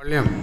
Volume.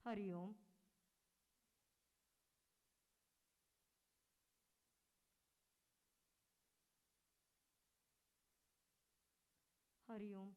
Hari Om. Hari Om.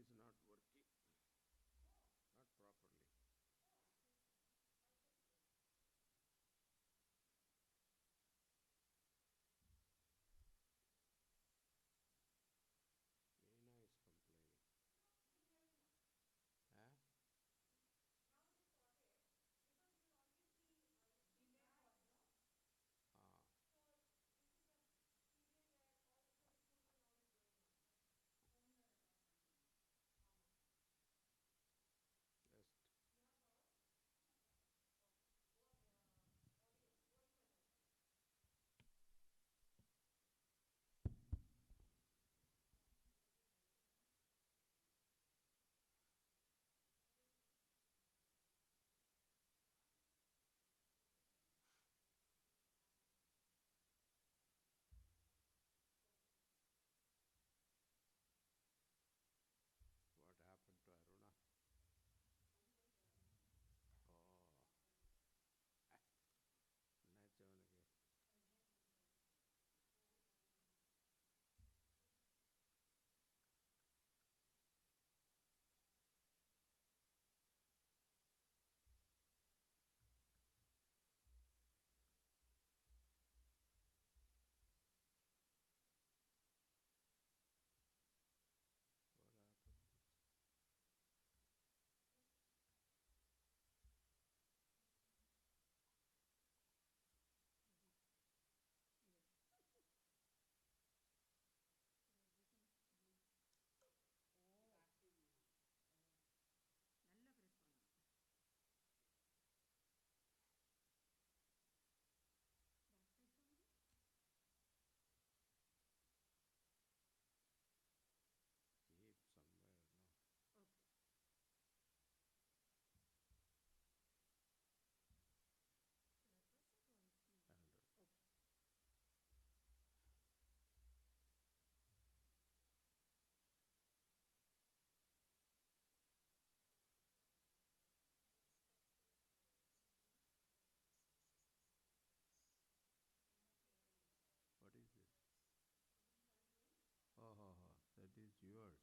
is not working, not properly. Meena is complaining. Huh? Ah, just what happened to Aruna? Oh, என்னாச்சு அவனுக்கு? What happened? நல்ல press பண்ணணும். Back side பண்ணுங்க. Keep somewhere, no? Okay. I'll do it. Okay. What is this? Oh, that is yours.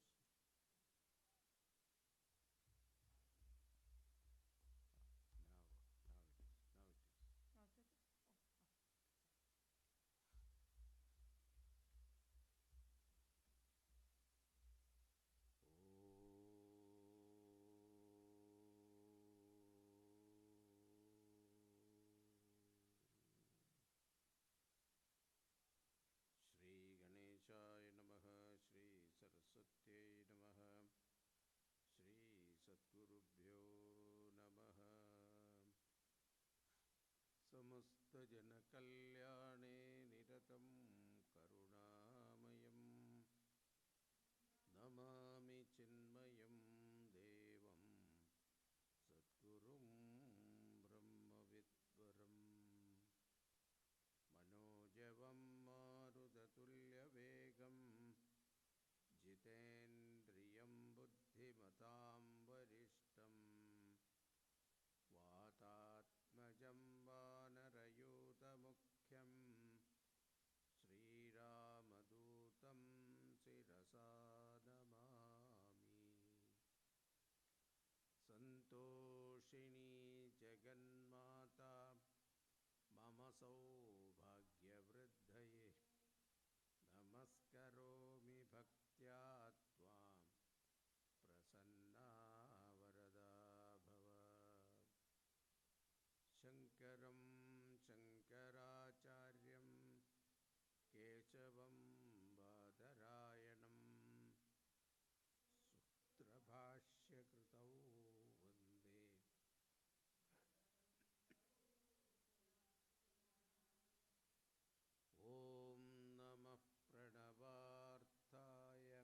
Now, now it is. Now it is. சரி. ஓ ஓ. Shri Ganeshaya Namaha, Shri Saraswatyai Namaha, Shri Sadgurubhyo Namaha. Samasta Jana Kalyane Niratam Karunamayam Namami Chinmayam Devam Sadgurum Brahma Vidvaram Manojavam Marudhatulya Vegam Jitendriyam Buddhimatam Varishtam Vatatmajam Vanarayutamukhyam Sriramadutam Sirasa Namami Santoshini Jaganmata Mama Saubhagyavriddhaye Namaskaromi Bhaktya Tvam Prasanna Varada Bhava Shankaram Shankaracharyam Keshavam Badarayanam Sutrabhashya Kritau Vande Om Namah Pranavarthaya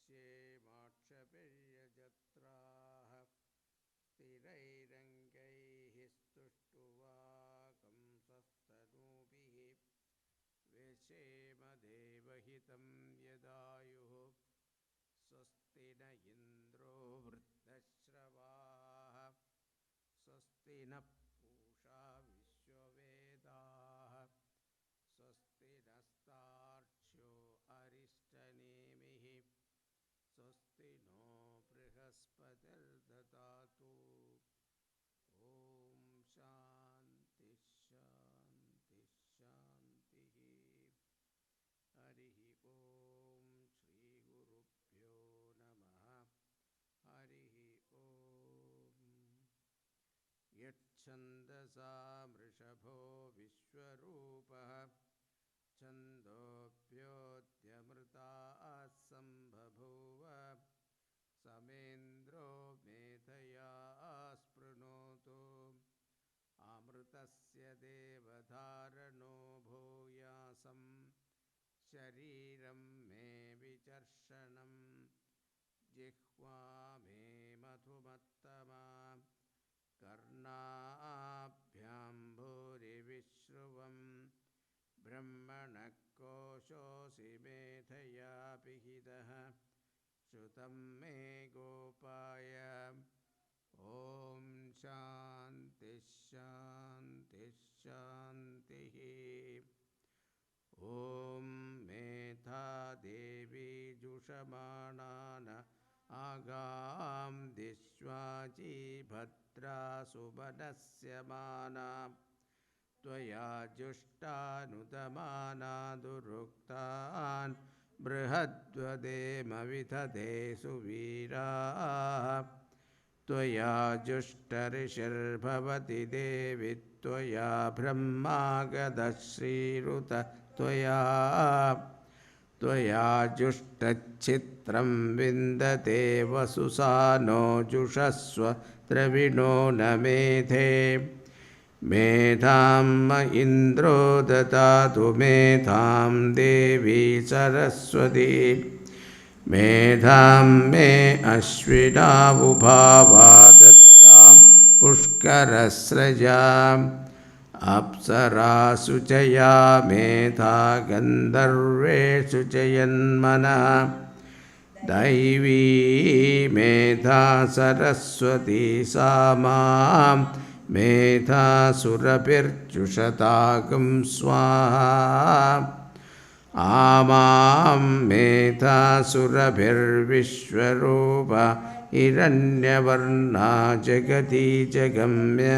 पश्येमाक्षपर्यजत्राः स्थिरैरङ्गैः स्तुष्टुवाकंसस्तनूभिः वेशेमदेवहितं यदायुः स्वस्ति न इन्द्रो वृद्धश्रवाः स्वस्ति नः पूषा विश्ववेदाः स्वस्ति नस्तार्क्ष्यो अरिष्टनेमिः स्वस्ति no बृहस्पतिर्ददातु ॐ शान्ति शान्ति शान्तिः हरिः ॐ श्रीगुरुभ्यो नमः हरिः ॐ यच्छन्दसा मृषभो विश्वरूपः छन्दोभ्योऽद्यमृताः सम्बभूव समेन्द्रो मेधया स्पृणोतु अमृतस्य देवधारणो भूयासं शरीरं मे विचर्षणं जिह्वा मे मधुमत्तमा कर्णाभ्यां भूरिविश्रुवं ब्रह्मणः कोशोऽसि मेधया पिहितः श्रुतं मे गोपाय ॐ शान्ति शान्ति शान्तिः ॐ मेधा देवी जुषमाणान आगां दिश्वाची भद्रा सुमनस्य माना त्वया जुष्टानुदमाना दुरुक्तान् बृहद्वदेमविदधे सुवीराः त्वया जुष्टऋषिर्भवति देवि त्वया ब्रह्मागतः श्रीरुत त्वया जुष्टच्छित्रं विन्दते वसुसानो जुषस्व द्रविणो न मेधे मेधां म इन्द्रो ददातु मेधां देवी सरस्वती मेधां मे अश्विनावुभावा दत्तां पुष्करस्रजाम् अप्सरासु च या मेधा गन्धर्वेषु च यन्मनः दैवी मेधा सरस्वती सा मां मेधासुरभिर्जुषतागं स्वाहा आमां मेधासुरभिर्विश्वरूप हिरण्यवर्णा जगती जगम्य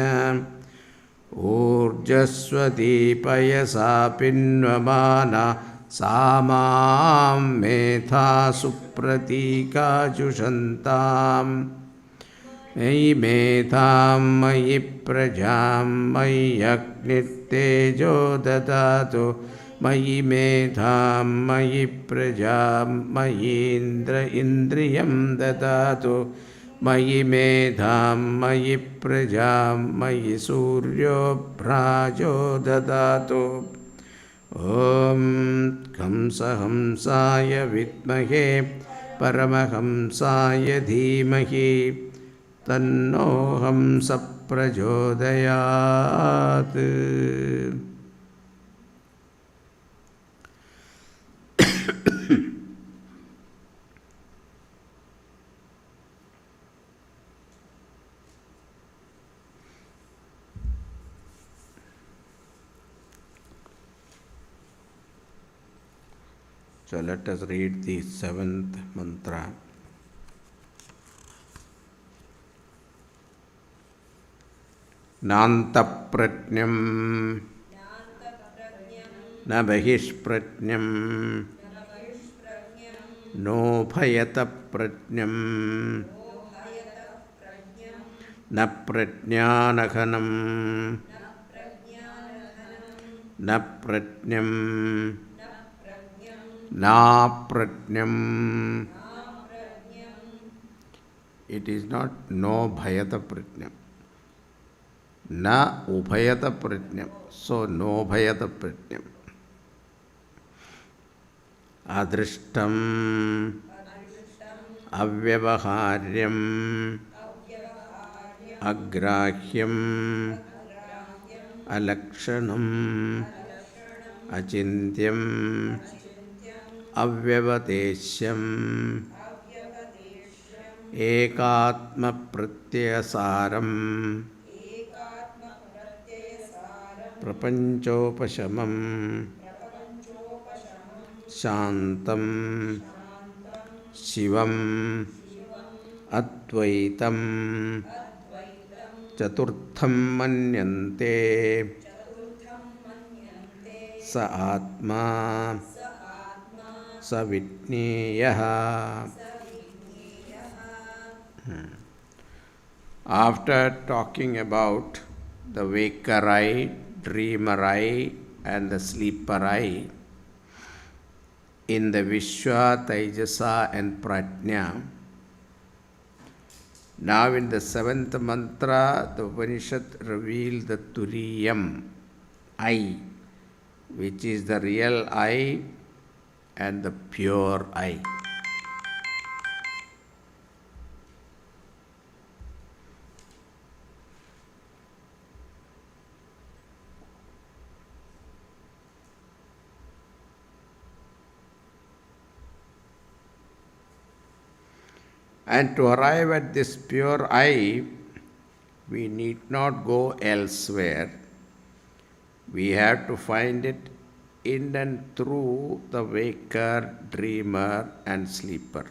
ऊर्जस्वती पयसा पिन्वमाना सा मां मेधा सुप्रतीकाजुषन्ताम् मयि मेधां मयि प्रजां मयि अग्निर्तेजो ददातु मयि मेधां मयि प्रजां मयि इन्द्रियं ददातु मयि मेधां मयि प्रजां मयि सूर्यो भ्राजो ददातु ॐ कंसहंसाय विद्महे परमहंसाय धीमहि तन्नो हंसः प्रचोदयात् So let us read the 7th mantra. नान्तप्रज्ञं न बहिष्प्रज्ञं नोभयतप्रज्ञं न प्रज्ञानघनं न प्रज्ञं नाप्रज्ञं. It is not no bhayata prajnam. Na ubhayata prajnam. So no bhayata prajnam. Adrishtam अव्यवहार्यम् अग्राह्यम् अलक्षणम् अचिन्त्यम् अव्यवदेश्यम् एकात्मप्रत्ययसारम् प्रपञ्चोपशमम् शान्तम् शिवम् अद्वैतम् चतुर्थं मन्यन्ते स आत्मा स विज्ञेयः. After talking about the waker eye, dreamer eye and the sleeper eye in the Vishwa, Taijasa and Prajna, now in the seventh mantra, the Upanishad revealed the Turiyam, I, which is the real I and the pure I. And to arrive at this pure I, we need not go elsewhere. We have to find it in and through the waker, dreamer and sleeper.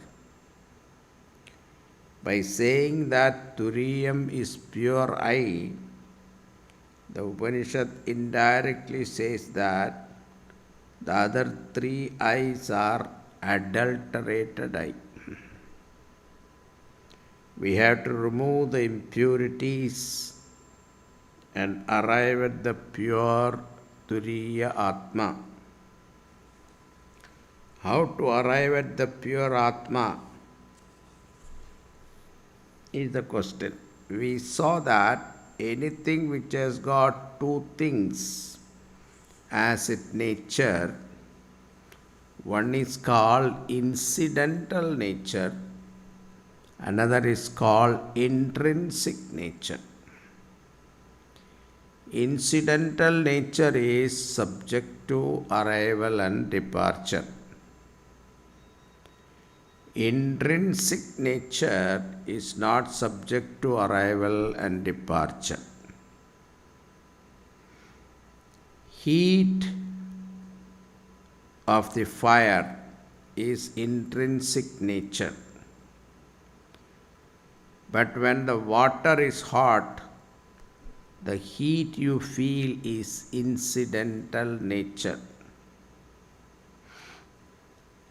By saying that Turiyam is pure I, the Upanishad indirectly says that the other three I's are adulterated I. We have to remove the impurities and arrive at the pure Turiya Atma. How to arrive at the pure Atma is the question. We saw that anything which has got two things as its nature, one is called incidental nature, another is called intrinsic nature. Incidental nature is subject to arrival and departure. Intrinsic nature is not subject to arrival and departure. Heat of the fire is intrinsic nature. But when the water is hot, the heat you feel is incidental nature.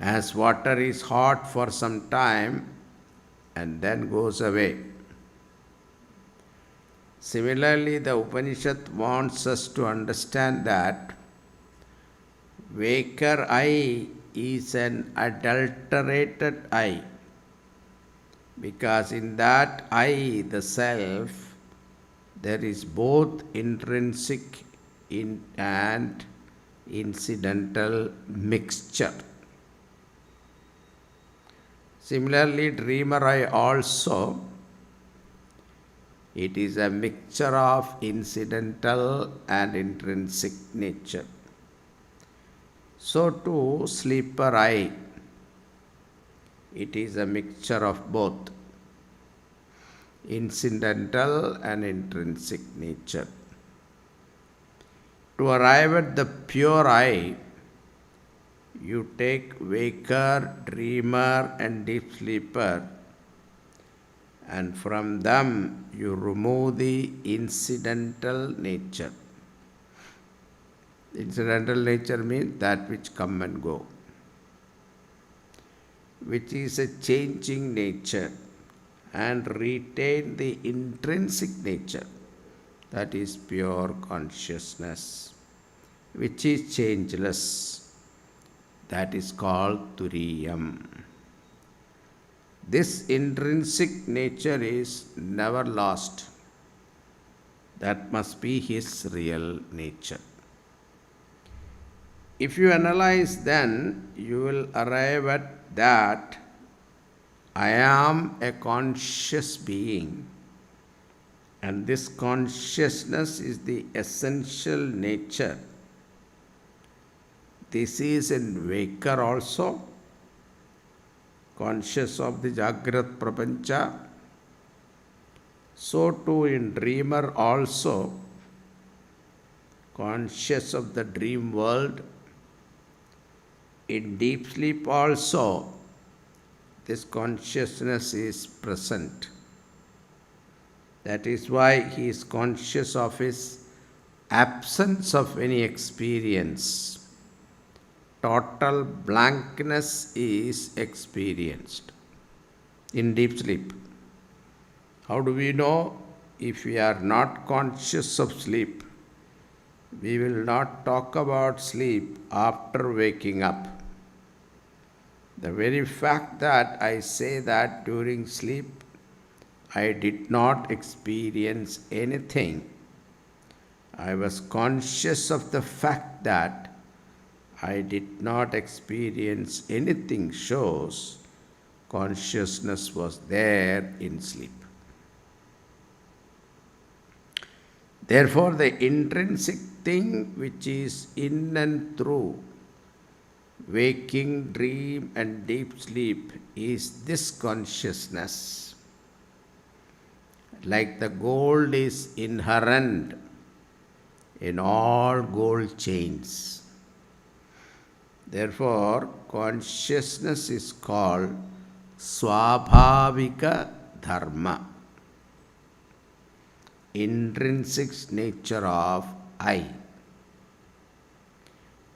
As water is hot for some time and then goes away. Similarly, the Upanishad wants us to understand that waker I is an adulterated I. Because in that I, the self, there is both intrinsic and incidental mixture. Similarly, dreamer I also, it is a mixture of incidental and intrinsic nature. So too, sleeper I, it is a mixture of both incidental and intrinsic nature. To arrive at the pure I, you take waker, dreamer and deep sleeper, and from them you remove the incidental nature. Incidental nature means that which come and go, which is a changing nature, and retain the intrinsic nature, that is pure consciousness, which is changeless, that is called Turiyam. This intrinsic nature is never lost. That must be his real nature. If you analyze, then you will arrive at that I am a conscious being, and this consciousness is the essential nature. This is in waker also, conscious of the Jagrat Prapancha. So too in dreamer also, conscious of the dream world. In deep sleep also, this consciousness is present. That is why he is conscious of his absence of any experience. Total blankness is experienced in deep sleep. How do we know? If we are not conscious of sleep, we will not talk about sleep after waking up. The very fact that I say that during sleep I did not experience anything, I was conscious of the fact that I did not experience anything, shows consciousness was there in sleep. Therefore, the intrinsic thing which is in and through waking, dream, and deep sleep is this consciousness. Like the gold is inherent in all gold chains. Therefore, consciousness is called Swabhavika Dharma, intrinsic nature of I.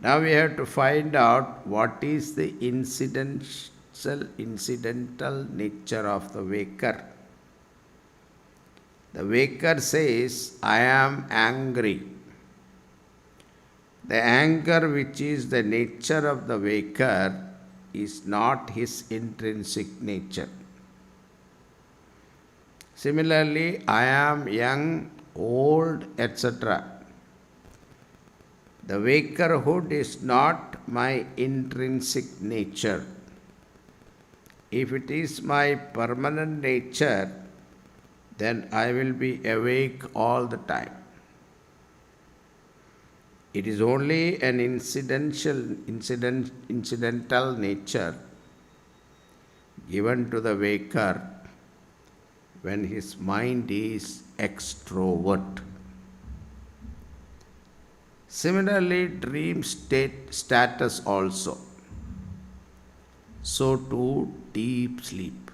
Now we have to find out what is the incidental nature of the waker. The waker says, I am angry. The anger which is the nature of the waker is not his intrinsic nature. Similarly, I am young, old, etc. The wakerhood is not my intrinsic nature. If it is my permanent nature, then I will be awake all the time. It is only an incidental nature given to the waker when his mind is extrovert. Similarly, dream status also. So too deep sleep.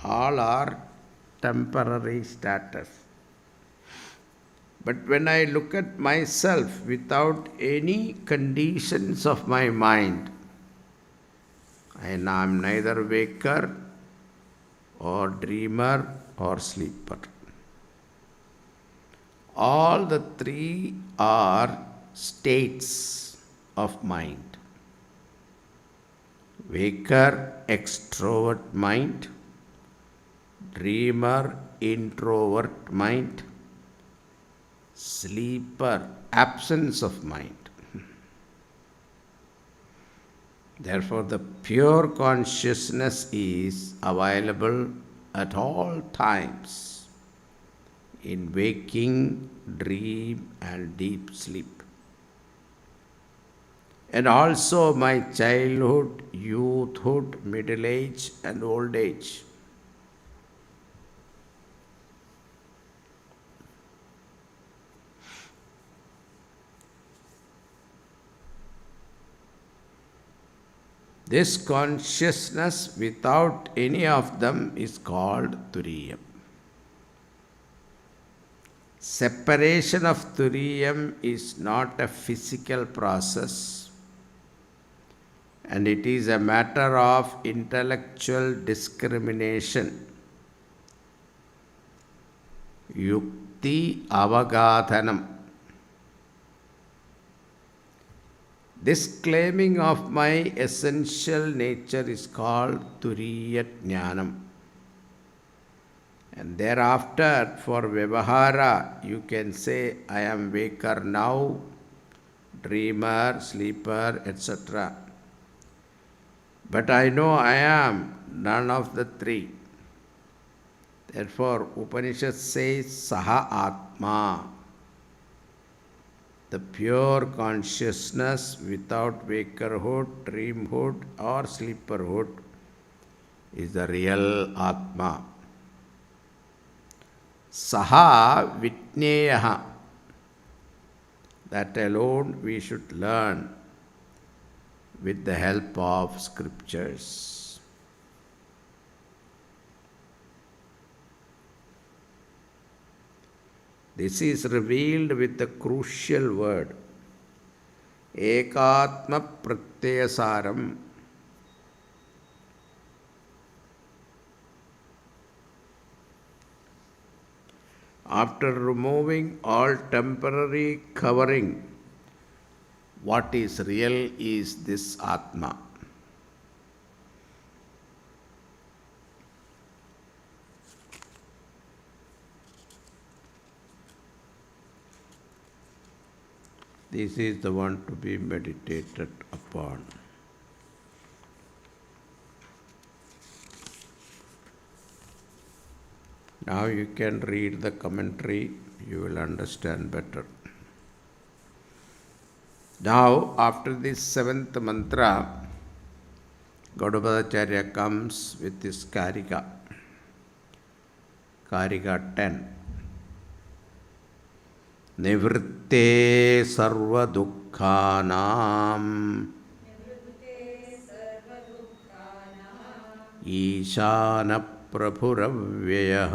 All are temporary status. But when I look at myself without any conditions of my mind, I am neither waker or dreamer or sleeper. All the three are states of mind. Waker, extrovert mind. Dreamer, introvert mind. Sleeper, absence of mind. Therefore, the pure consciousness is available at all times in waking, dream, and deep sleep. And also my childhood, youthhood, middle age, and old age. This consciousness without any of them is called Turiyam. Separation of Turiyam is not a physical process, and it is a matter of intellectual discrimination. Yukti avagadhanam. This claiming of my essential nature is called Turiya Jnanam. And thereafter, for Vyavahara, you can say, I am waker now, dreamer, sleeper, etc. But I know I am none of the three. Therefore, Upanishad says Saha Atma, the pure consciousness without wakerhood, dreamhood, or sleeperhood is the real Atma. Saha Vitneyaha, that alone we should learn with the help of scriptures. This is revealed with the crucial word Ekatma Pratyasaram. After removing all temporary covering, what is real is this Atma. This is the one to be meditated upon. Now you can read the commentary, you will understand better. Now, after this seventh mantra, Gaudapadacharya comes with this Karika. Karika 10. Nivritte sarva dukkhanam Ishana prabhuravyayah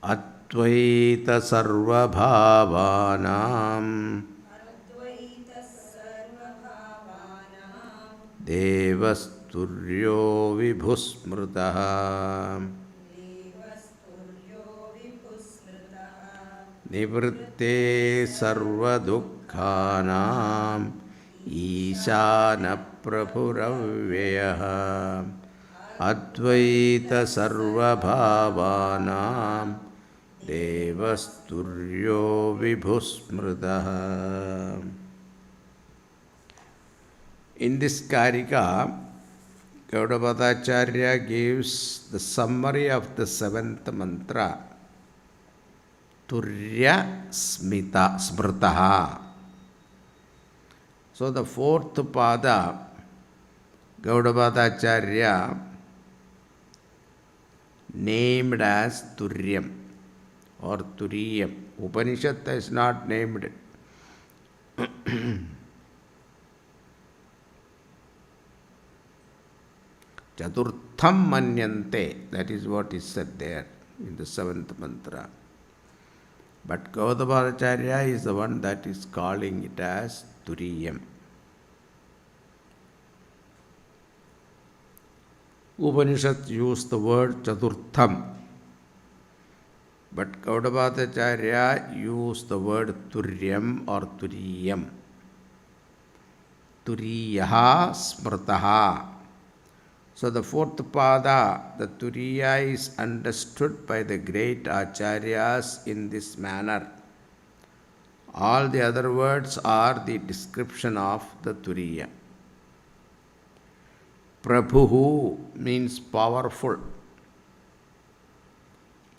Advaita sarva bhavanam Devasturyo vibhusmritaha Nivritte sarva dukkhanam Ishana prabhuravyayah Advaita sarva bhavanam Devasturyo vibhusmritaha. In this Karika, Gaudapadacharya gives the summary of the seventh mantra, Turya Smritaha. So the fourth pada, Gaudapadacharya named as Turyam or Turiyam. Upanishad is not named it. Chaturtham manyante, that is what is said there in the seventh mantra. But Gaudapadacharya is the one that is calling it as Turiyam. Upanishad used the word Chaturtham, but Gaudapadacharya used the word Turyam or Turiyam. Turiyaha Smrtaha. So the fourth pada, the Turiya, is understood by the great Acharyas in this manner. All the other words are the description of the Turiya. Prabhu means powerful.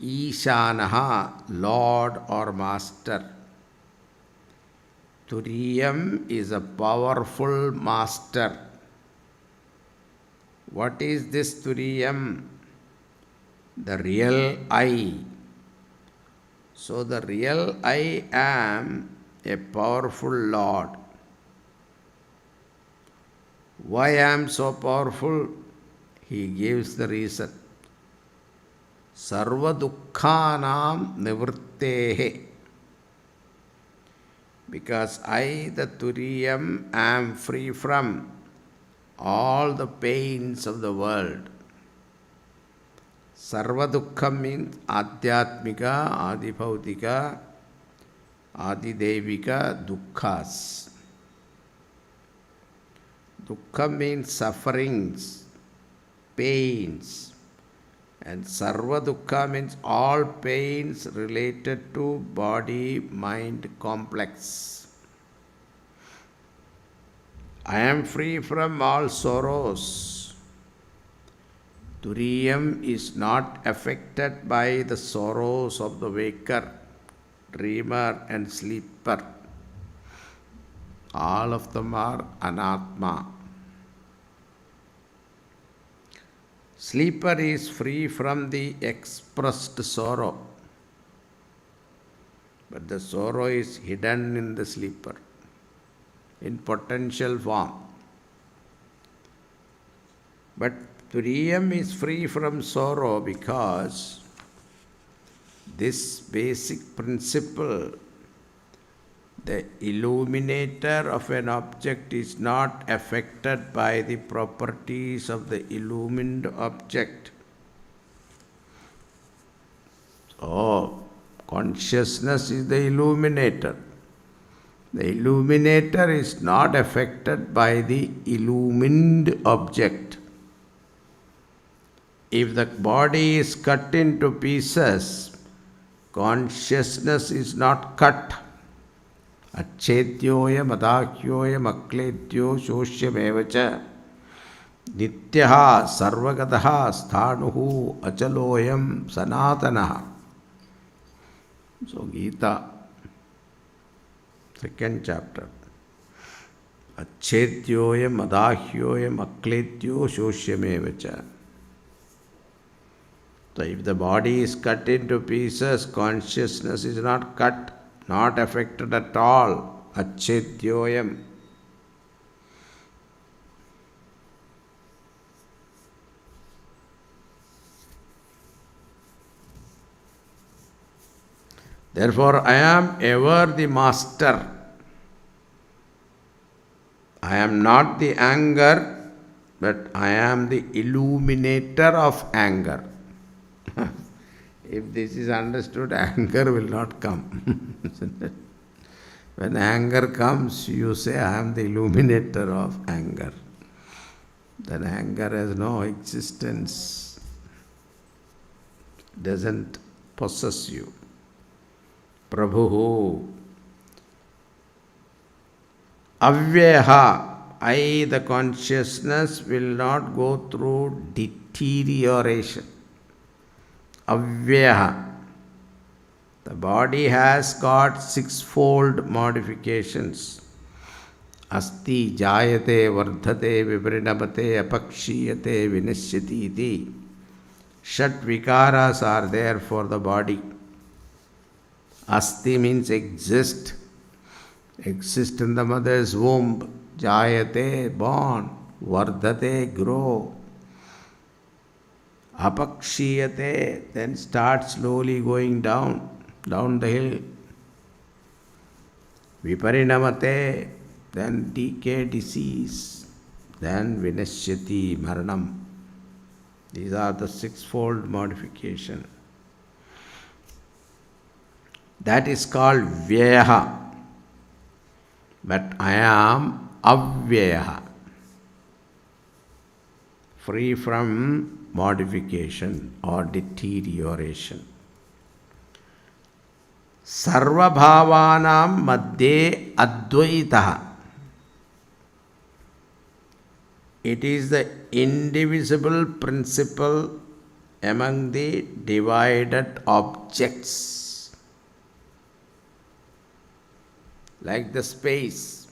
Ishanaha, Lord or Master. Turiyam is a powerful master. What is this Turiyam? The real I. So the real I am a powerful Lord. Why I am so powerful? He gives the reason. Sarva dukkhanam nivrittehe. Because I, the Turiyam, am free from all the pains of the world. Sarva dukkham means adhyatmika, adibhautika, adidevika dukkhas. Dukkham means sufferings, pains. And sarva dukkha means all pains related to body-mind complex. I am free from all sorrows. Turiyam is not affected by the sorrows of the waker, dreamer, and sleeper. All of them are anatma. Sleeper is free from the expressed sorrow, but the sorrow is hidden in the sleeper, in potential form. But Turiyam is free from sorrow because this basic principle, the illuminator of an object is not affected by the properties of the illumined object. So, consciousness is the illuminator. The illuminator is not affected by the illumined object. If the body is cut into pieces, consciousness is not cut. Achetyoyam adahyoyam akletyo shoshyameva nityaha sarvagataha sthanuhu achaloyam sanatanaha. So Gita, second chapter. Achetyoyam adahyoyam akletyo shoshyameva. So if the body is cut into pieces, consciousness is not cut, not affected at all. Achetyoyam. Therefore, I am ever the master. I am not the anger, but I am the illuminator of anger. If this is understood, anger will not come. When anger comes, you say, I am the illuminator of anger. Then anger has no existence, doesn't possess you. Prabhu, Avyaha, I, the consciousness, will not go through deterioration. Avyaha. The body has got sixfold modifications. Asti, jayate, vardhate, viprinamate, apakshiyate, vinashyati iti. Shat vikaras are there for the body. Asti means exist. Exist in the mother's womb. Jayate, born. Vardhate, grow. Apakshiyate, then start slowly going down the hill. Viparinamate, then decay, disease. Then vinashyati, maranam. These are the sixfold modification. That is called Vyaha. But I am Avyaha, free from modification or deterioration. Sarva bhavanam madhye advaitaha. It is the indivisible principle among the divided objects. Like the space.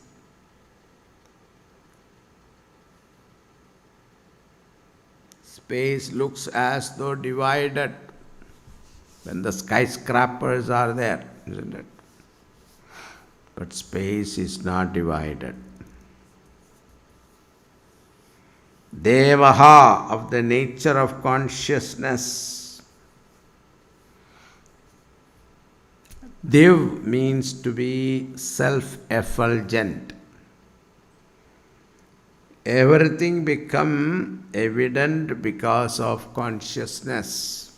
Space looks as though divided when the skyscrapers are there, isn't it? But space is not divided. Devaha, of the nature of consciousness. Div means to be self-effulgent. Everything become evident because of consciousness.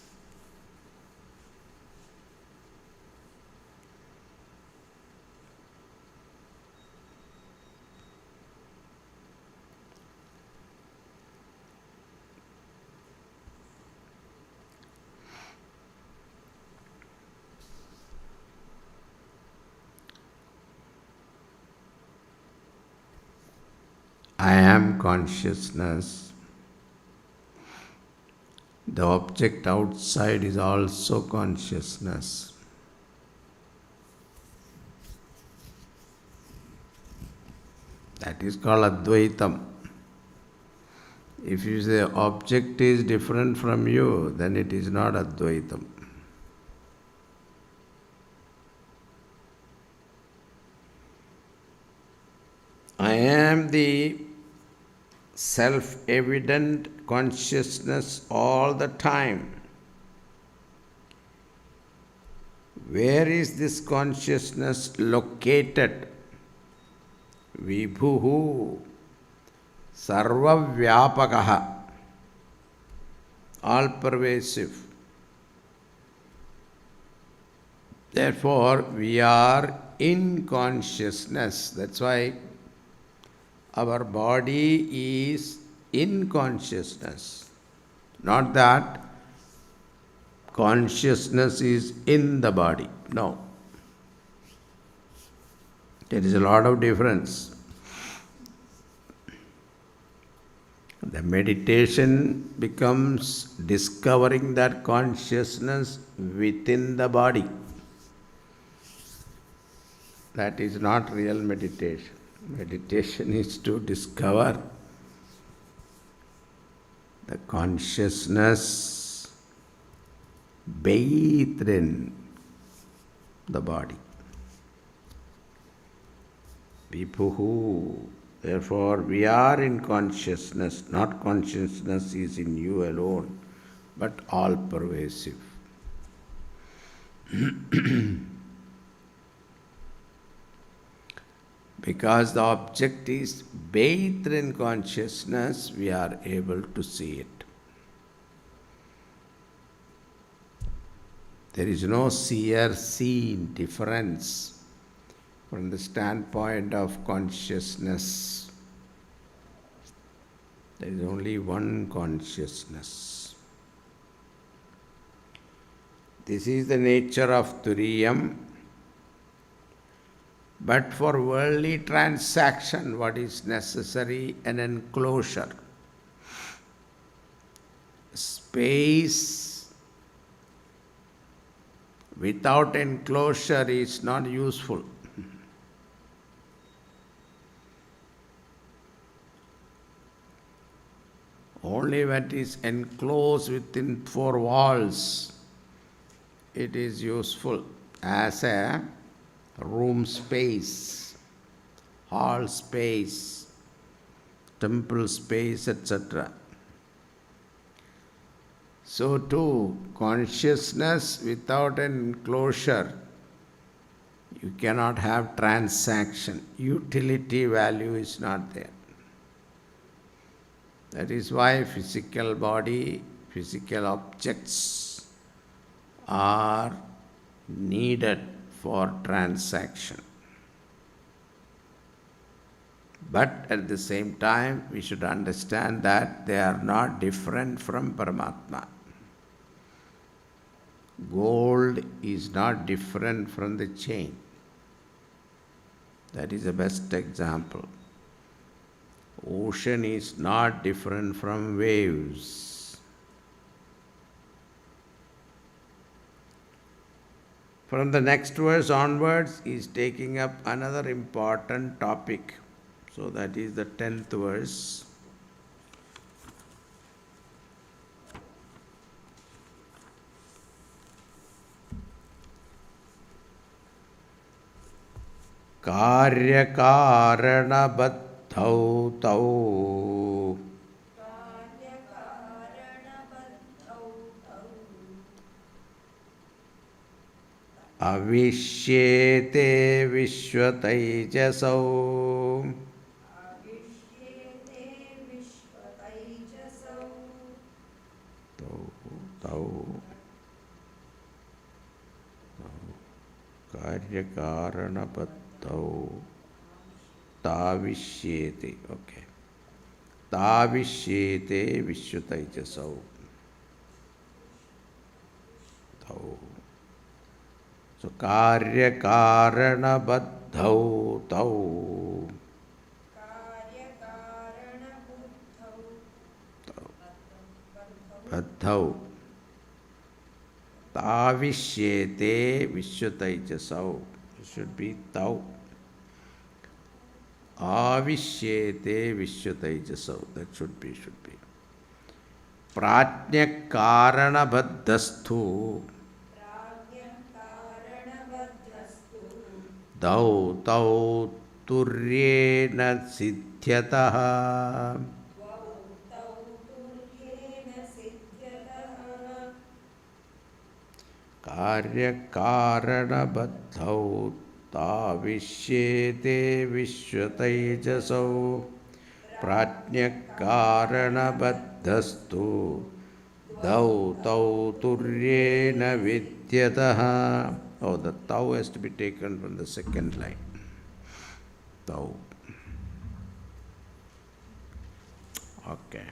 I am consciousness. The object outside is also consciousness. That is called Advaitam. If you say object is different from you, then it is not Advaitam. I am the self-evident consciousness all the time. Where is this consciousness located? Vibhuhu sarvavyapakaha, all pervasive. Therefore, we are in consciousness. That's why our body is in consciousness. Not that consciousness is in the body. No. There is a lot of difference. The meditation becomes discovering that consciousness within the body. That is not real meditation. Meditation is to discover the consciousness bathed in the body. Vibhuhu. Therefore, we are in consciousness. Not consciousness is in you alone, but all pervasive. Because the object is bathed in consciousness, we are able to see it. There is no seer-seen difference from the standpoint of consciousness. There is only one consciousness. This is the nature of Turiyam. But for worldly transaction, what is necessary? An enclosure. Space without enclosure is not useful. Only when it is enclosed within four walls, it is useful as a room space, hall space, temple space, etc. So too, consciousness without an enclosure, you cannot have transaction. Utility value is not there. That is why physical body, physical objects are needed for transaction. But at the same time, we should understand that they are not different from Paramatma. Gold is not different from the chain. That is the best example. Ocean is not different from waves. From the next verse onwards, he is taking up another important topic. So that is the 10th verse. Karya-karana-baddhau tau avishyete vishwataijasau tau karya-karana-baddhau tavishyete. Okay. Tavishyete vishwataijasau tau. So, karya-karana-baddhau tau. Baddhau. Tavishyete Vishwataijasau. It should be Tau. Avishyete Vishwataijasau. That should be. Pratnya Karana Baddhastu. Dau Tau Turyena Siddhyataha. Karya-karana-baddhau tavishyete vishwataijasau pratnya-karana-baddhastu dau tau turyena vidyataha. Oh, the tau has to be taken from the second line. Tau. Okay.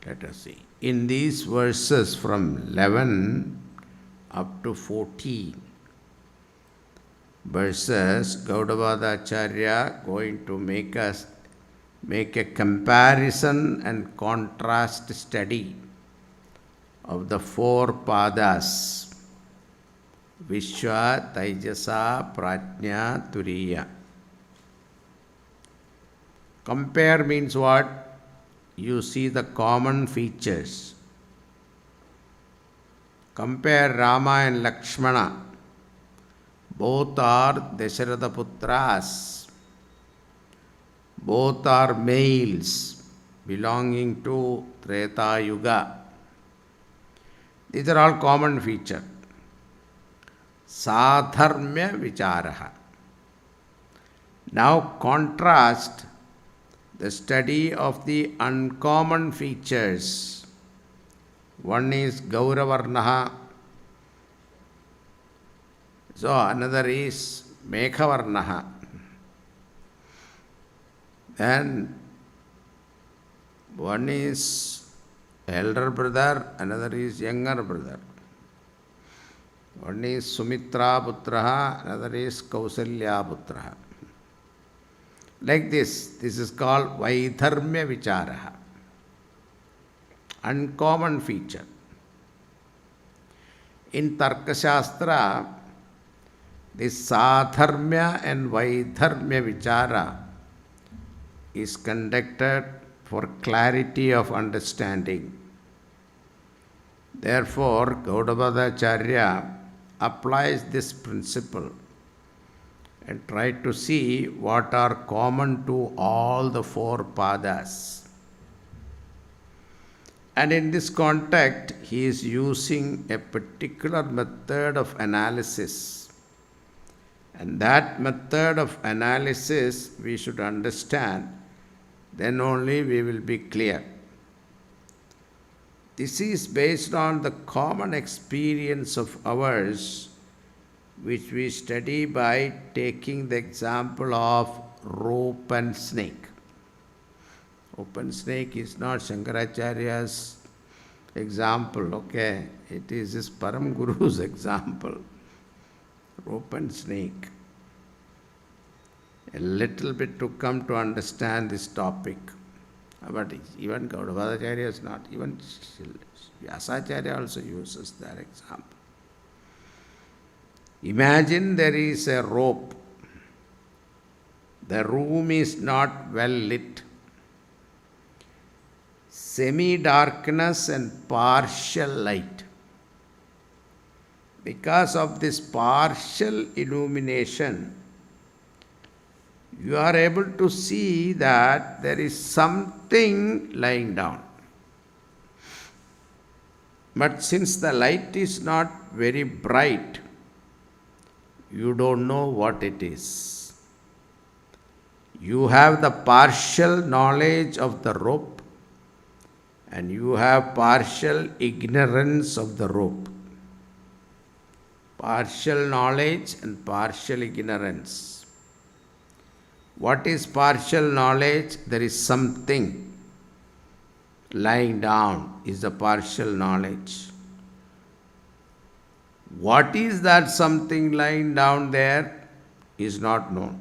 Let us see. In these verses from 11 up to 14 verses, Gaudavada Acharya going to make a comparison and contrast study of the four padas: Vishwa, Taijasa, Prajna, Turiya. Compare means what? You see the common features. Compare Rama and Lakshmana. Both are Dasharatha Putras. Both are males belonging to Treta Yuga. These are all common features. Sadharmya Vicharaha. Now contrast the study of the uncommon features. One is Gauravarnaha, so another is Meghavarnaha. Then one is elder brother, another is younger brother. One is Sumitra Putraha, another is Kausalya Putraha. Like this is called Vaidharmya Vicharaha. Uncommon feature. In Tarkashastra, this Sadharmya and Vaidharmya Vichara is conducted for clarity of understanding. Therefore, Gaudavada Acharya applies this principle and try to see what are common to all the four padas. And in this context, he is using a particular method of analysis. And that method of analysis we should understand, then only we will be clear. This is based on the common experience of ours, which we study by taking the example of rope and snake. Rope and snake is not Shankaracharya's example, okay? It is his Param Guru's example. Rope and snake. A little bit to come to understand this topic. But even Gaudavadacharya is not, even Vyasacharya also uses that example. Imagine there is a rope. The room is not well lit. Semi-darkness and partial light. Because of this partial illumination, you are able to see that there is something lying down. But since the light is not very bright, you don't know what it is. You have the partial knowledge of the rope and you have partial ignorance of the rope. Partial knowledge and partial ignorance. What is partial knowledge? There is something lying down is the partial knowledge. What is that something lying down there is not known.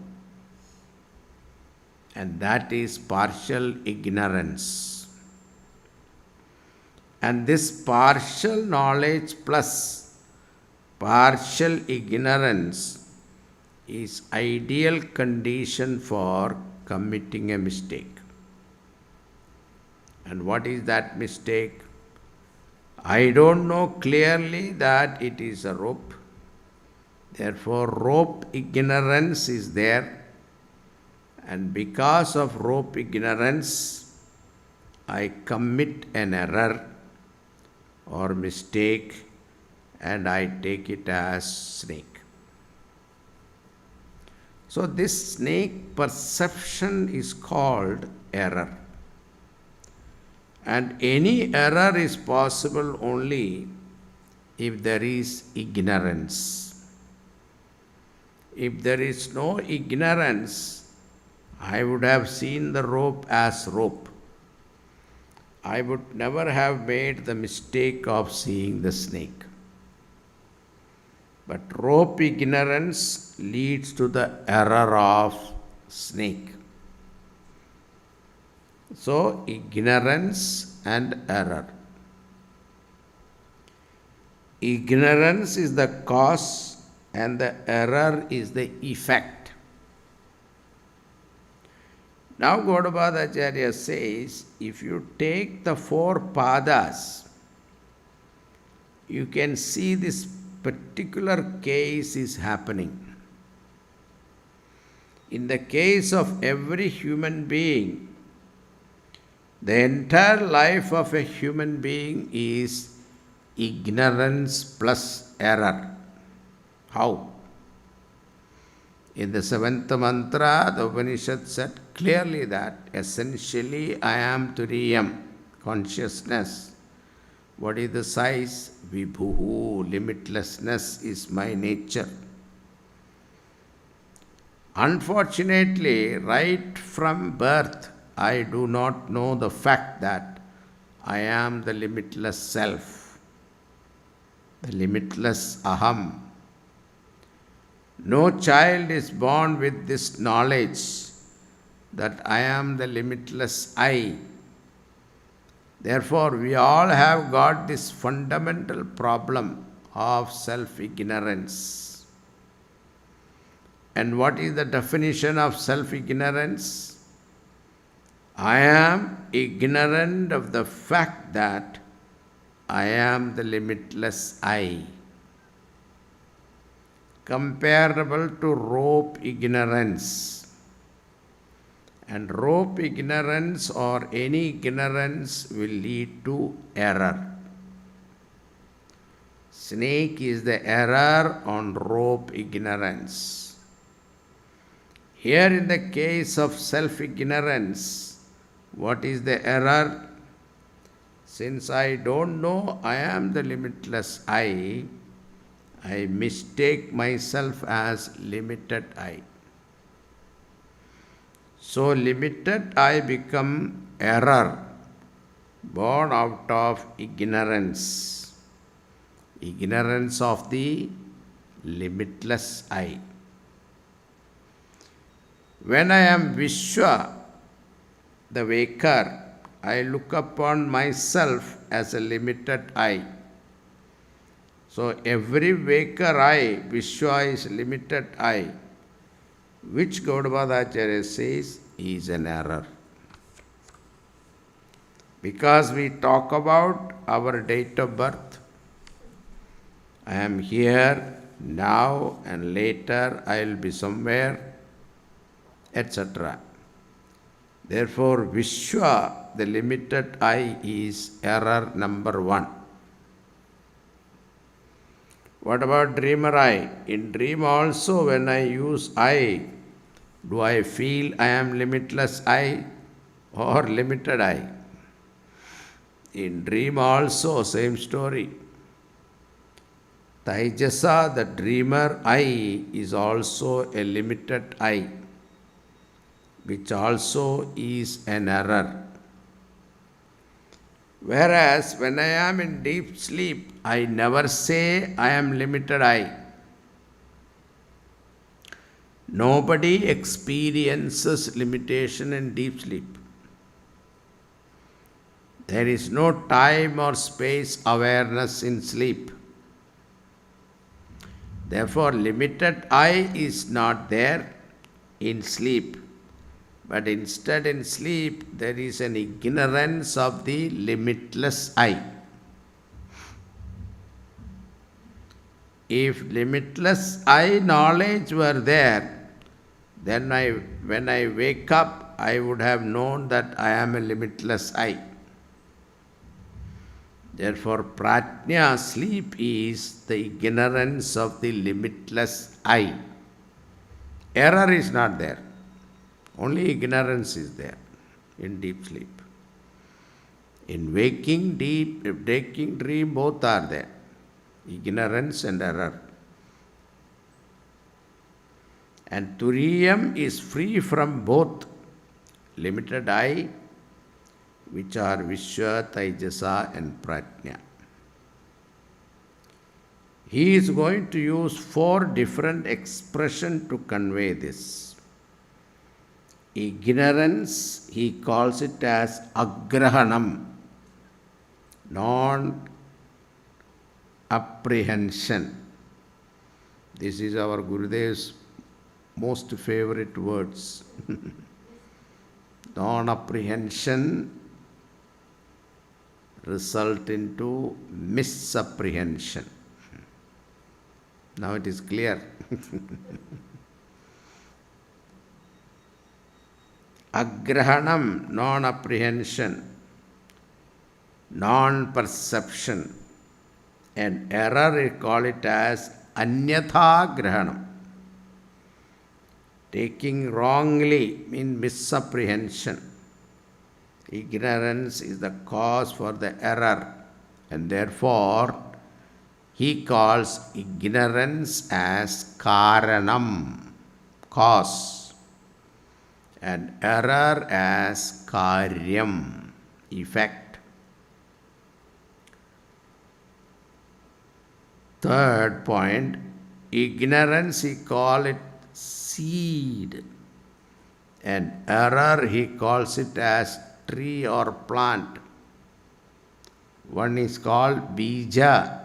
And that is partial ignorance. And this partial knowledge plus partial ignorance is ideal condition for committing a mistake. And what is that mistake? I don't know clearly that it is a rope. Therefore, rope ignorance is there. And because of rope ignorance, I commit an error or mistake and I take it as snake. So this snake perception is called error. And any error is possible only if there is ignorance. If there is no ignorance, I would have seen the rope as rope. I would never have made the mistake of seeing the snake. But rope ignorance leads to the error of snake. So, ignorance and error. Ignorance is the cause and the error is the effect. Now, Gaudapada Acharya says, if you take the four padas, you can see this particular case is happening. In the case of every human being, the entire life of a human being is ignorance plus error. How? In the seventh mantra, the Upanishad said clearly that essentially I am Turiyam, consciousness. What is the size? Vibhuhu, limitlessness is my nature. Unfortunately, right from birth, I do not know the fact that I am the limitless self, the limitless aham. No child is born with this knowledge that I am the limitless I. Therefore, we all have got this fundamental problem of self-ignorance. And what is the definition of self-ignorance? I am ignorant of the fact that I am the limitless I. Comparable to rope ignorance. And rope ignorance or any ignorance will lead to error. Snake is the error on rope ignorance. Here in the case of self-ignorance, what is the error? Since I don't know I am the limitless I mistake myself as limited I. So limited I become error, born out of ignorance. Ignorance of the limitless I. When I am Vishwa, the waker, I look upon myself as a limited I. So every waker I, Vishwa is limited I, which Gaudapada Acharya says is an error. Because we talk about our date of birth, I am here, now and later I will be somewhere, etc. Therefore, Vishwa, the limited I, is error number one. What about dreamer I? In dream also, when I use I, do I feel I am limitless I or limited I? In dream also, same story. Taijasa, the dreamer I, is also a limited I, which also is an error. Whereas when I am in deep sleep, I never say I am limited I. Nobody experiences limitation in deep sleep. There is no time or space awareness in sleep. Therefore, limited I is not there in sleep, but instead in sleep there is an ignorance of the limitless I. If limitless I knowledge were there, then when I wake up, I would have known that I am a limitless I. Therefore, prajna, sleep, is the ignorance of the limitless I. Error is not there. Only ignorance is there in deep sleep. In waking dream, both are there. Ignorance and error. And turiyam is free from both limited I, which are Vishwa, Taijasa and Prajna. He is going to use 4 different expressions to convey this. Ignorance, he calls it as agrahanam, non-apprehension. This is our Gurudev's most favorite words. Non-apprehension result into misapprehension. Now it is clear. Agrahanam, non-apprehension, non-perception, and error we call it as anyatha grahanam. Taking wrongly means misapprehension. Ignorance is the cause for the error, and therefore he calls ignorance as karanam, cause, and error as karyam, effect. Third point, ignorance he calls it seed, and error he calls it as tree or plant. One is called bija,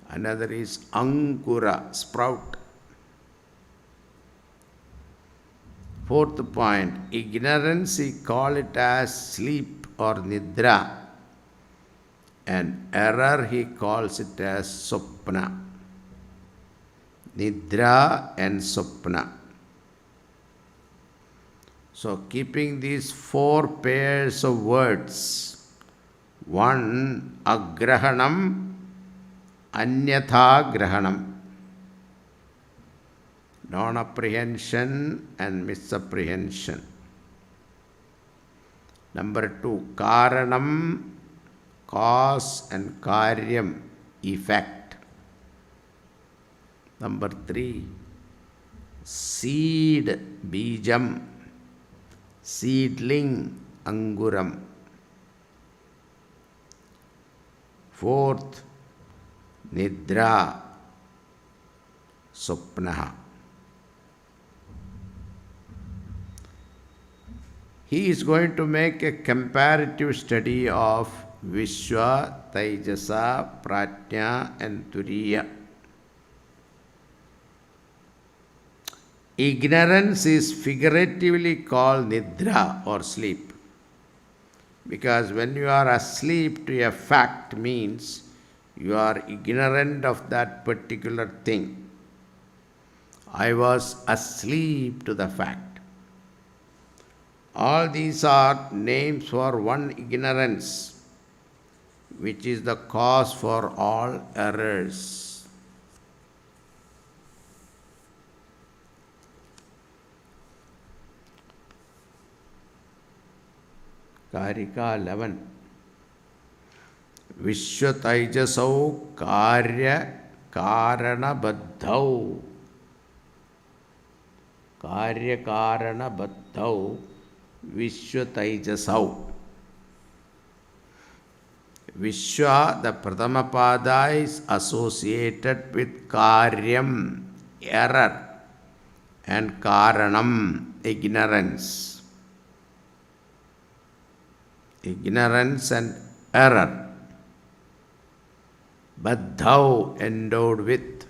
another is ankura, sprout. Fourth point, ignorance he calls it as sleep or nidra, and error he calls it as sopna. Nidra and sopna. So, keeping these 4 pairs of words, 1, agrahanam, anyatha grahanam, non-apprehension and misapprehension. Number 2, karanam, cause, and karyam, effect. Number 3, seed, bijam, seedling, anguram. 4th, nidra, sopnaha. He is going to make a comparative study of Vishwa, Taijasa, Prajna and Turiya. Ignorance is figuratively called nidra or sleep, because when you are asleep to a fact means you are ignorant of that particular thing. I was asleep to the fact. All these are names for one ignorance, which is the cause for all errors. Karika 11. Vishwataijasau karya karana baddhau. Karya karana baddhau Vishwataijasau. Vishwa, the Pratamapada, is associated with karyam, error, and karanam, ignorance. Ignorance and error. But thou endowed with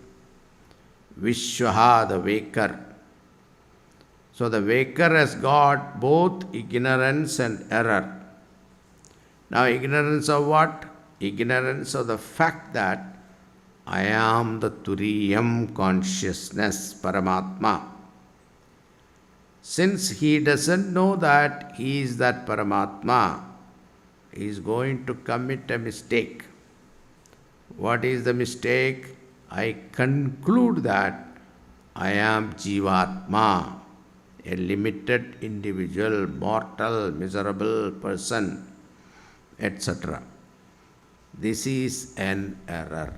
Vishwaha, the waker. So the waker has got both ignorance and error. Now, ignorance of what? Ignorance of the fact that I am the Turiyam consciousness, Paramatma. Since he doesn't know that he is that Paramatma, he is going to commit a mistake. What is the mistake? I conclude that I am Jivatma, a limited individual, mortal, miserable person, etc. This is an error.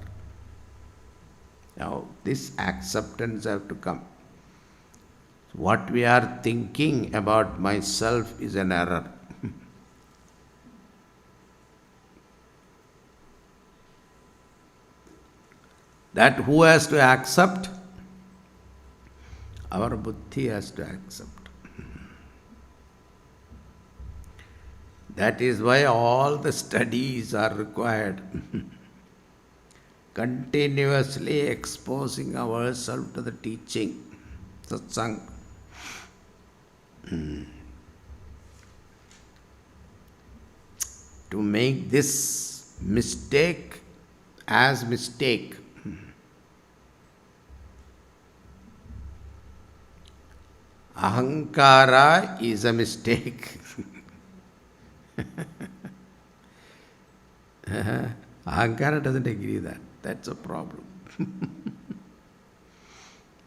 Now, this acceptance has to come. What we are thinking about myself is an error. That who has to accept? Our buddhi has to accept. That is why all the studies are required. Continuously exposing ourselves to the teaching, satsang. To make this mistake as mistake. Ahankara is a mistake. Ahankara doesn't agree that. That's a problem.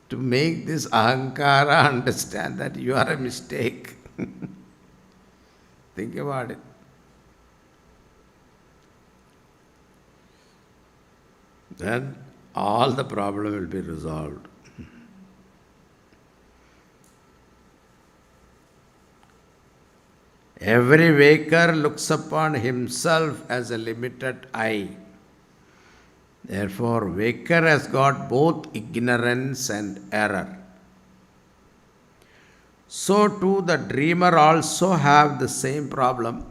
To make this ahankara understand that you are a mistake. Think about it. Then all the problem will be resolved. Every waker looks upon himself as a limited I. Therefore, waker has got both ignorance and error. So too the dreamer also have the same problem.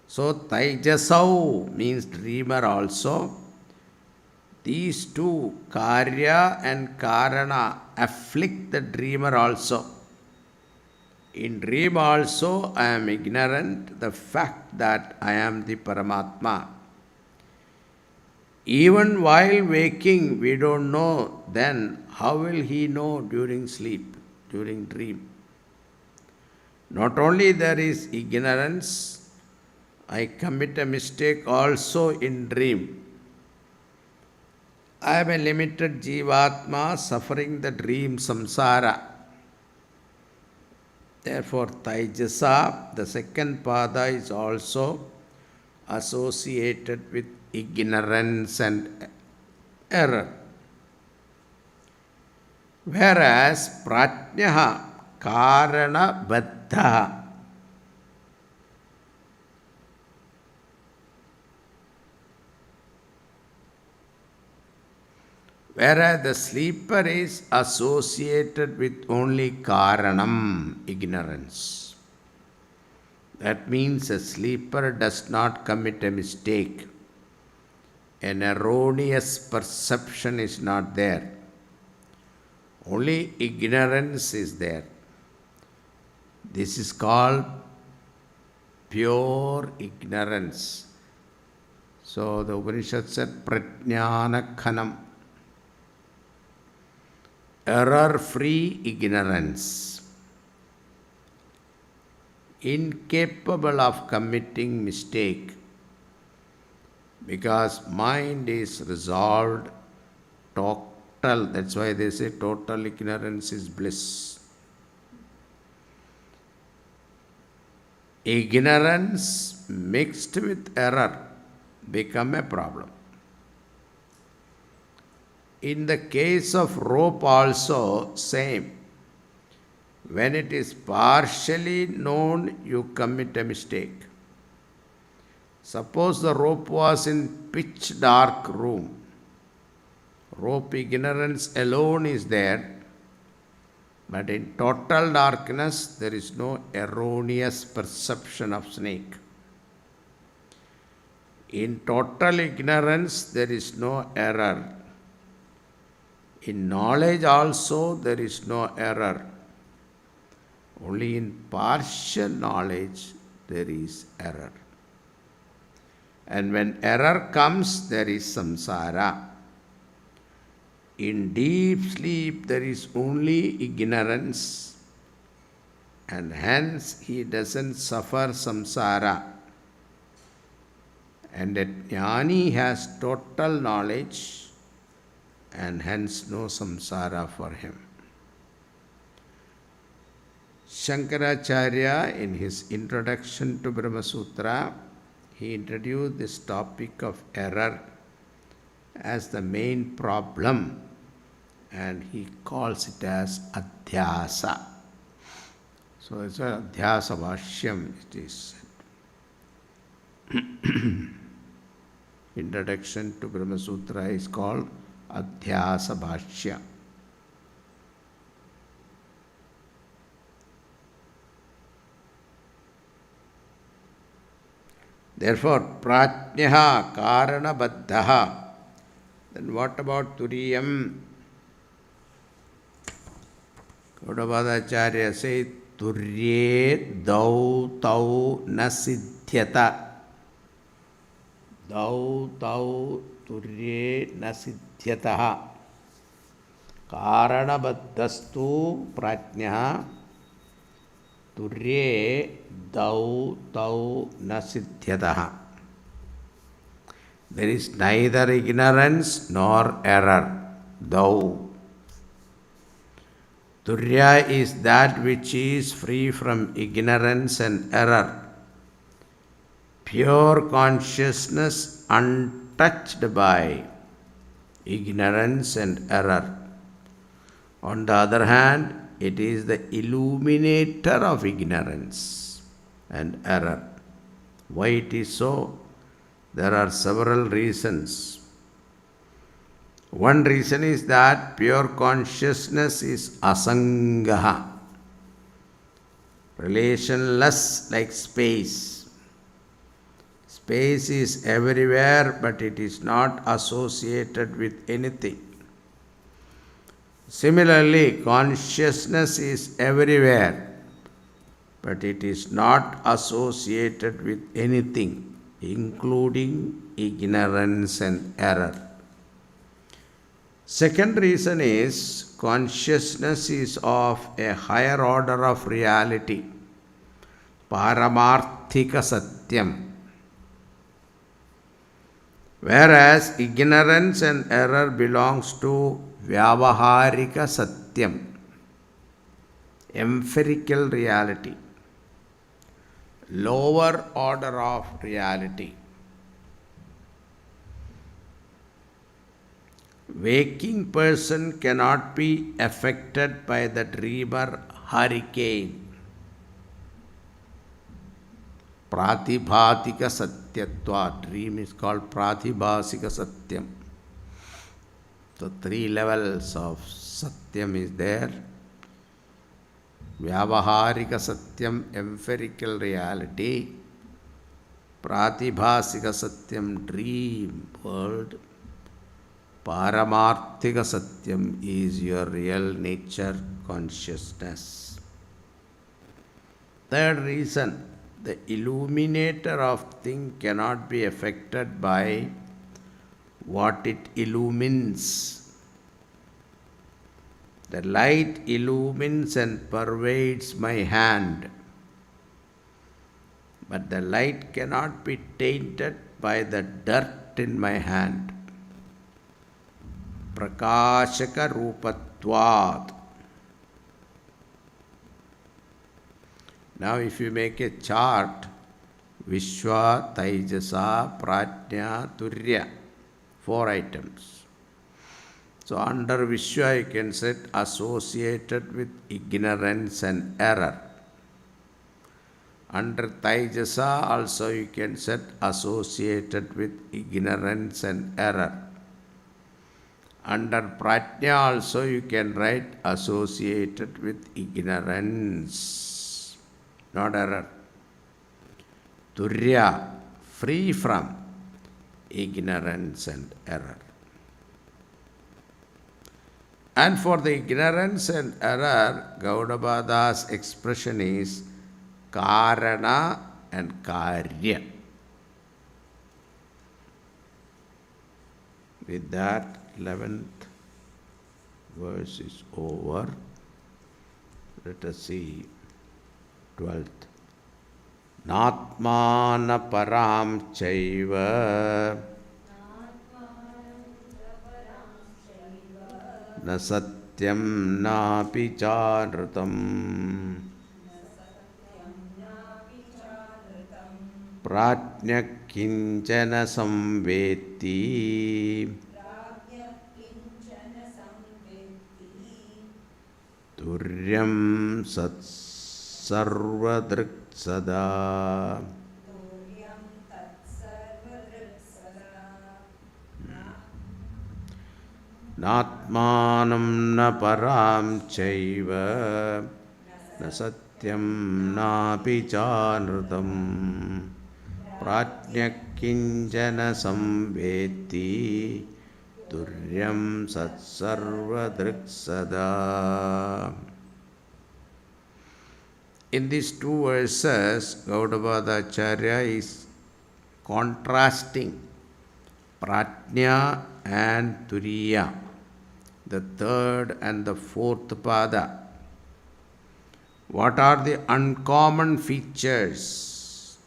So Taijasau means dreamer also. These two, Karya and Karana, afflict the dreamer also. In dream also I am ignorant, the fact that I am the Paramatma. Even while waking, we don't know, then how will he know during sleep, during dream? Not only there is ignorance, I commit a mistake also in dream. I am a limited Jivatma suffering the dream samsara. Therefore, Taijasa, the second pada, is also associated with ignorance and error. Whereas Pratnyaha, Karana Baddha, whereas the sleeper is associated with only Karanam, ignorance. That means a sleeper does not commit a mistake. An erroneous perception is not there. Only ignorance is there. This is called pure ignorance. So the Upanishad said, Pratnyana Khanam. Error-free ignorance. Incapable of committing mistake. Because mind is resolved, total. That's why they say total ignorance is bliss. Ignorance mixed with error become a problem. In the case of rope also, same. When it is partially known, you commit a mistake. Suppose the rope was in pitch dark room. Rope ignorance alone is there, but in total darkness there is no erroneous perception of snake. In total ignorance, there is no error. In knowledge also, there is no error. Only in partial knowledge, there is error. And when error comes, there is samsara. In deep sleep, there is only ignorance, and hence he doesn't suffer samsara. And a jnani has total knowledge, and hence no samsara for him. Shankaracharya, in his introduction to Brahma Sutra, he introduced this topic of error as the main problem, and he calls it as adhyasa. So it's a adhyasa bhashyam, it is. Introduction to Brahma Sutra is called adhyasa bhashya. Therefore, prajnaha karanabaddhaha. Then what about turiyam? Gaudapadacharya says, turye dau tau na siddhyata. Dau tau turye na siddhyataha. Karanabaddastu prajnaha turye dau tau na siddhyataha. There is neither ignorance nor error. Dau. Turya is that which is free from ignorance and error. Pure consciousness untouched by ignorance and error. On the other hand, it is the illuminator of ignorance and error. Why it is so? There are several reasons. One reason is that pure consciousness is asangaha, relationless like space. Space is everywhere, but it is not associated with anything. Similarly, consciousness is everywhere, but it is not associated with anything, including ignorance and error. Second reason is consciousness is of a higher order of reality, paramarthika satyam, whereas ignorance and error belongs to vyavaharika satyam, empirical reality, lower order of reality. Waking person cannot be affected by the dreamer hurricane. Pratibhatika satyatva. Dream is called pratibhasika satyam. So 3 levels of satyam is there. Vyavaharika satyam, empirical reality. Pratibhasika satyam, dream world. Paramarthika satyam is your real nature consciousness. Third reason, the illuminator of thing cannot be affected by what it illumines. The light illumines and pervades my hand, but the light cannot be tainted by the dirt in my hand. Prakashaka rupatvat. Now if you make a chart, Vishwa, Taijasa, Prajna, Turya, 4 items. So under Vishwa you can set associated with ignorance and error. Under Taijasa also you can set associated with ignorance and error. Under Prajna also you can write associated with ignorance, not error. Turya, free from. ignorance and error. And for the ignorance and error, Gaudabada's expression is Karana and Karya. With that, 11th verse is over. Let us see 12th. Natmana param chaiva na satyam napi chanrutam prajna kinchana samveti turyam sat sarvadrik sada. Natmanam na param chaiva na satyam napi chanrutam prajna kinchana samveti turyam sat sarvadrik sada. In these two verses, Gaudabada Acharya is contrasting Prajna and Turiya, the third and the fourth pada. What are the uncommon features?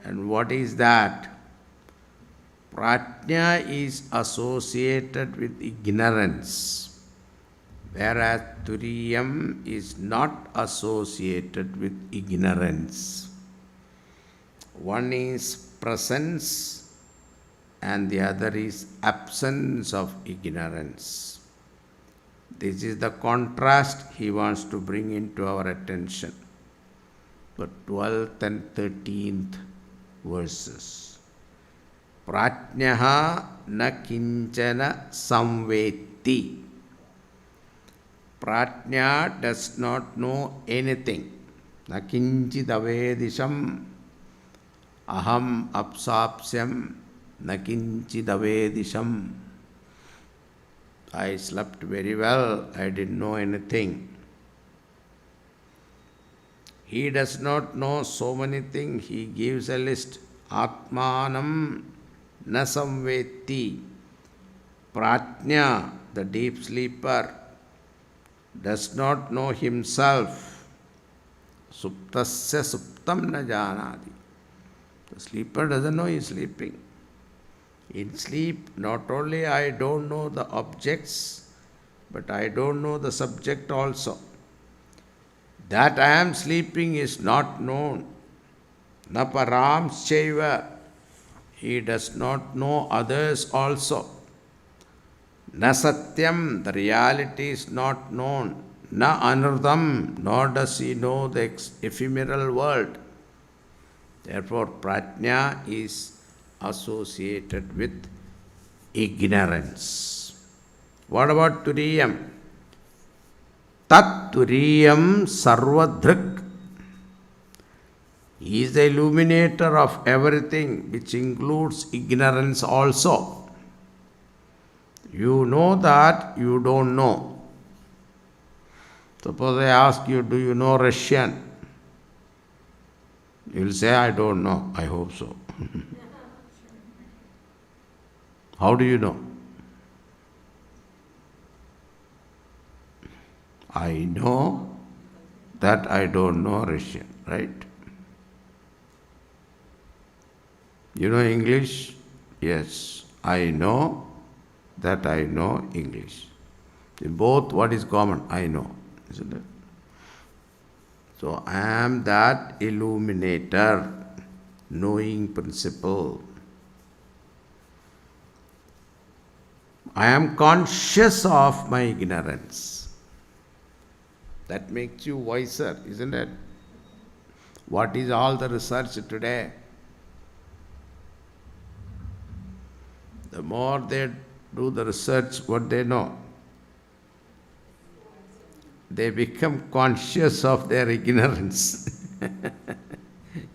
And what is that? Prajna is associated with ignorance, whereas Turiyam is not associated with ignorance. One is presence and the other is absence of ignorance. This is the contrast he wants to bring into our attention. The 12th and 13th verses. Prajnaha na kinchana samveti. Prajna does not know anything. Na kinchit avedisham aham apsapsyam na kinchit avedisham. I slept very well, I didn't know anything. He does not know so many things, he gives a list. Atmanam na samveti. Prajna, the deep sleeper, does not know himself. Suptasya suptam na janati. The sleeper doesn't know he is sleeping. In sleep, not only I don't know the objects, but I don't know the subject also. That I am sleeping is not known. Na paramschaiva. He does not know others also. Na satyam, the reality is not known. Na anurdam, nor does he know the ephemeral world. Therefore, prajna is associated with ignorance. What about turiyam? Tat turiyam sarvadrik. He is the illuminator of everything, which includes ignorance also. You know that you don't know. Suppose I ask you, do you know Russian? You will say, I don't know. I hope so. How do you know? I know that I don't know Russian, right? You know English? Yes, I know that I know English. In both, what is common? I know, isn't it? So I am that illuminator, knowing principle. I am conscious of my ignorance. That makes you wiser, isn't it? What is all the research today? The more they do the research, what they know, they become conscious of their ignorance.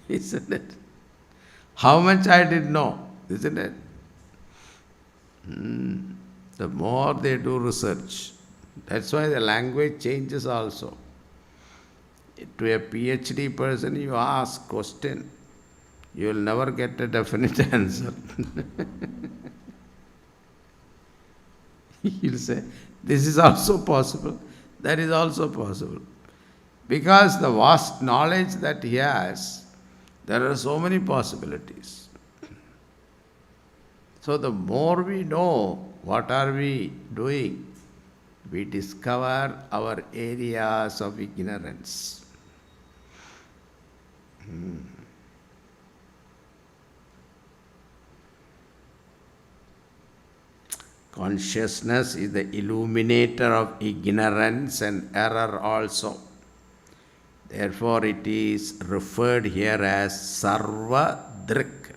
Isn't it? How much I didn't know, isn't it? The more they do research, that's why the language changes also. To a PhD person, you ask question, you will never get a definite answer. He'll say, this is also possible, that is also possible. Because the vast knowledge that he has, there are so many possibilities. So the more we know what are we doing, we discover our areas of ignorance. Consciousness is the illuminator of ignorance and error also. Therefore, it is referred here as Sarva Drik.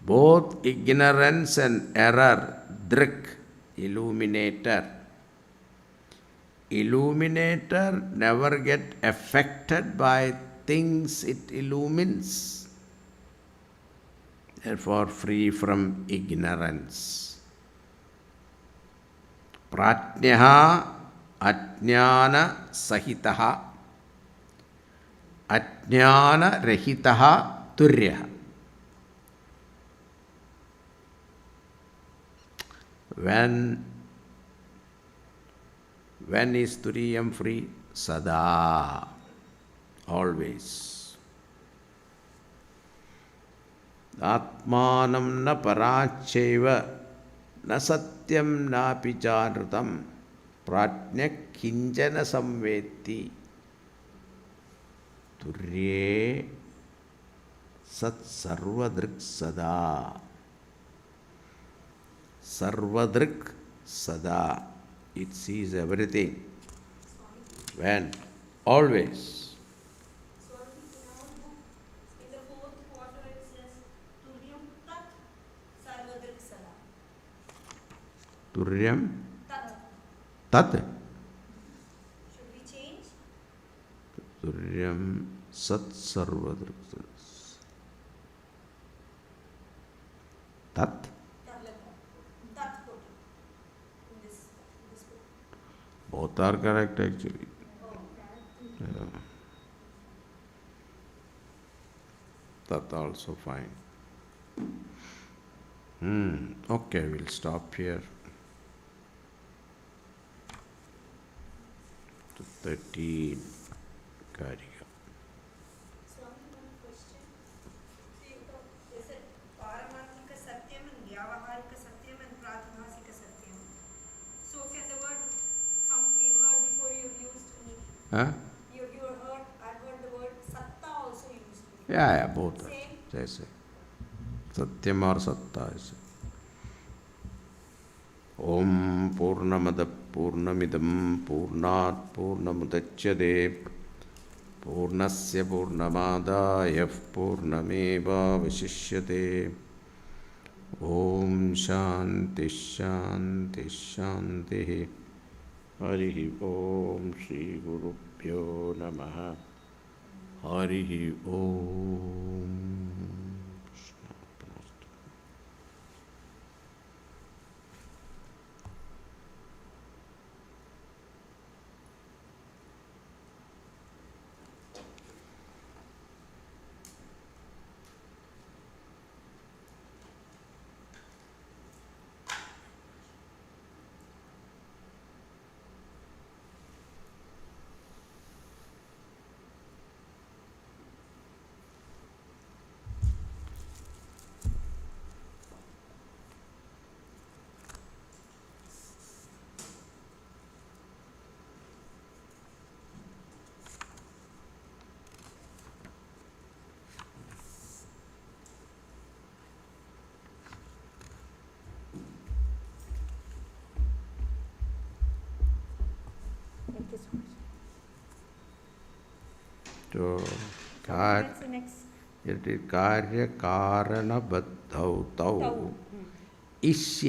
Both ignorance and error, Drik, illuminator. Illuminator never get affected by things it illumines. Therefore, free from ignorance. Pratnyaha ajnana sahitaha ajnana rahitaha turyaha. When is Turiyam free? Sada, always. Atmanam na paracheva na satyam na pichanrutam pratnya kinjana samveti turye sat sarvadrik sada. Sarvadrik sada. It sees everything. When? Always. Swami, in our book, in the fourth quarter, it says, Turyam Tat Sarvadrik Sada. Turyam Tat. tat. Should we change? Turyam sat sarvadrik sada. Tat. Tat like that. Tat put in this book. Both are correct actually. Oh, Yeah. That also fine. Okay, we'll stop here. To 13 Karika. Swami, one question. See, is it Paramarthika Satyam and Vyavaharika Satyam and Pratibhasika Satyam? So can the word, you heard before you used, Huh? you heard, I've heard the word Satta also used. Yeah, both are. Same. Jaise. Satyam or Satta is. Om Purnamada Purnamidam Purnat Purnamudachyade Purnasya Purnamadaya Purnameva Vasishyate. Om Shanti Shanti Shanti. Harihi Om Shri Guru Pyo Namaha. Harihi Om. Thank you so much. So, What's the next? it is karya karana baddhau tau. Tau. Isya